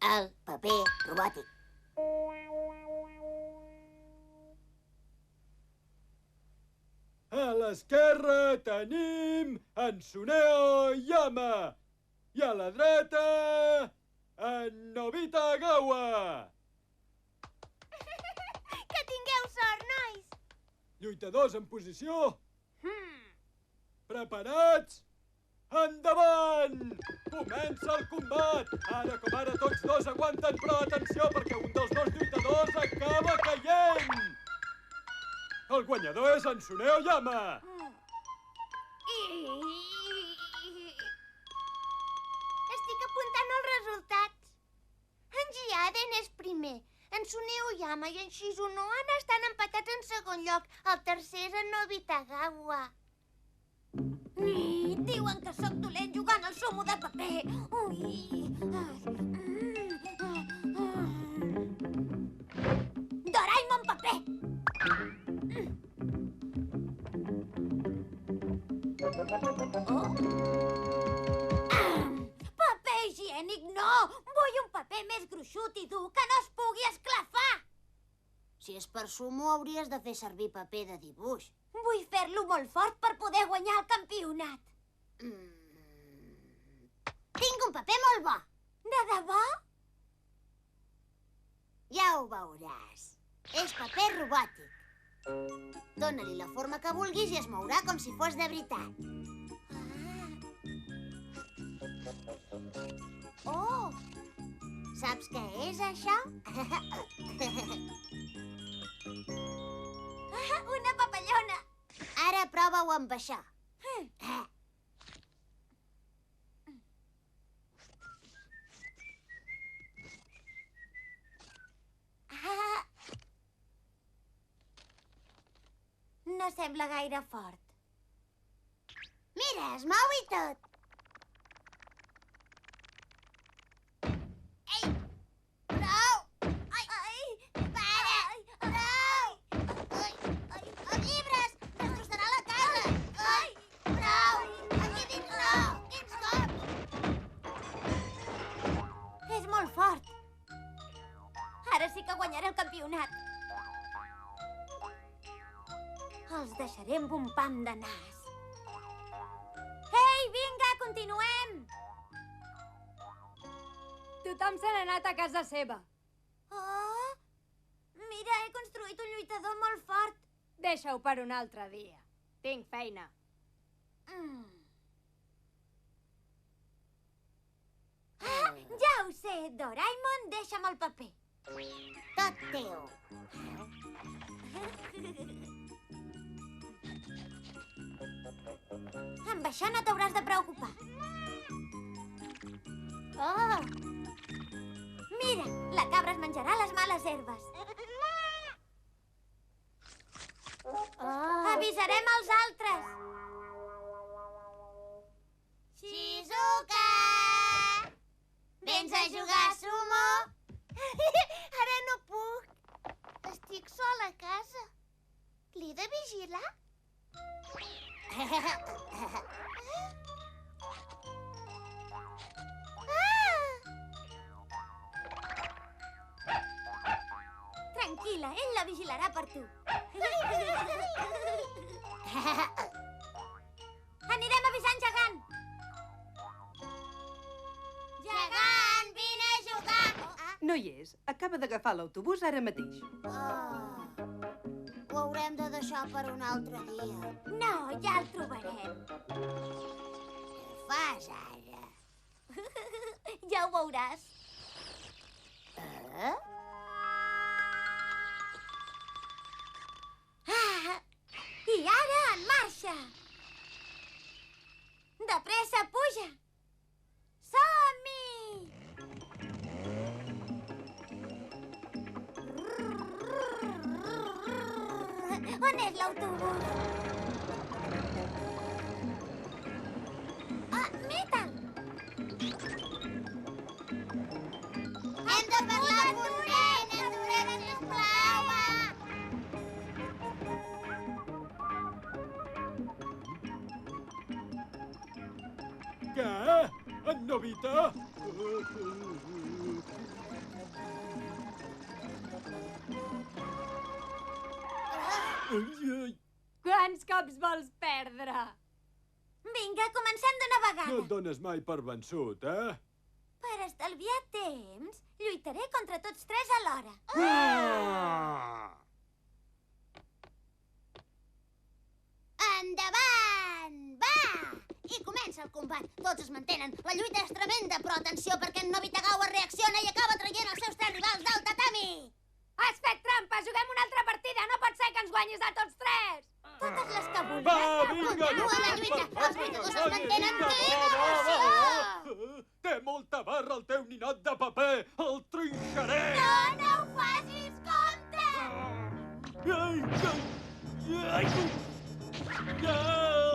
El paper robòtic. A l'esquerra tenim en Suneo Yama i a la dreta en Nobita Gawa. Que tingueu sort, nois! Lluitadors en posició. Preparats? Endavant! Comença el combat! Ara com ara tots dos aguanten, però atenció perquè un dels dos lluitadors acaba caient! El guanyador és en Suneo Yama! Estic apuntant els resultats. En Jiaden és primer. En Suneo Yama i en Shizunoan estan empatats en segon lloc. El tercer és en Nobitagawa. Diuen que sóc dolent jugant al sumo de paper. Doraemon paper! Paper higiènic, no! Vull un paper més gruixut i dur que no es pugui esclafar! Si és per sumo, hauries de fer servir paper de dibuix. Vull fer-lo molt fort per poder guanyar el campionat. Tinc un paper molt bo. De debò? Ja ho veuràs. És paper robòtic. Dóna-li la forma que vulguis i es mourà com si fos de veritat. Oh! Saps què és, això? Una papallona! Ara prova-ho amb això. No sembla gaire fort. Mira, es mou i tot. Ei! Prou! Ai! Para! Prou! Els llibres! Destrossarà la casa! Ai! Prou! Aquí dins no! Quins cops! És molt fort. Ara sí que guanyaré el campionat. Els deixaré amb un pam de nas. Ei, vinga, continuem! Tothom se n'ha anat a casa seva. Oh! Mira, he construït un lluitador molt fort. Deixa-ho per un altre dia. Tinc feina. Ja ho sé, Doraemon, deixa'm el paper. Tot teu. Amb això no t'hauràs de preocupar. Oh! Mira, la cabra es menjarà les males herbes. Avisarem els altres. Shizuka! Vens a jugar a sumo? Ara no puc. Estic sola a casa. L'he de vigilar? Tranquil·la, ell la vigilarà per tu. Anirem avisant Gegant. Gegant, vine a jugar! No hi és. Acaba d'agafar l'autobús ara mateix. Ho haurem de deixar per un altre dia. No, ja el trobarem. Què fas, ara? Ja ho veuràs. I ara, en marxa! De pressa, puja! Som-hi! On és l'autobús? Ah, Metal! Hem de parlar amb un nen! Aturem, sisplau! Què? En Nobita? Quants cops vols perdre? Vinga, comencem d'una No vegada. et dones mai per vençut, eh? Per estalviar temps, lluitaré contra tots tres alhora. Endavant! Va! I comença el combat. Tots es mantenen. La lluita és tremenda, però atenció perquè en Nobitagawa reacciona i acaba traient els seus tres rivals del tatami. Has fet trampa! Juguem una altra partida! No pot ser que ens guanyis a tots tres! Totes les que vulguis. Va, vinga, Continua la lluita. Els lluitadors es mantenen tensos. va. Té molta barra el teu ninot de paper. El trinxaré. No ho facis, compte! Ai, ai, ai.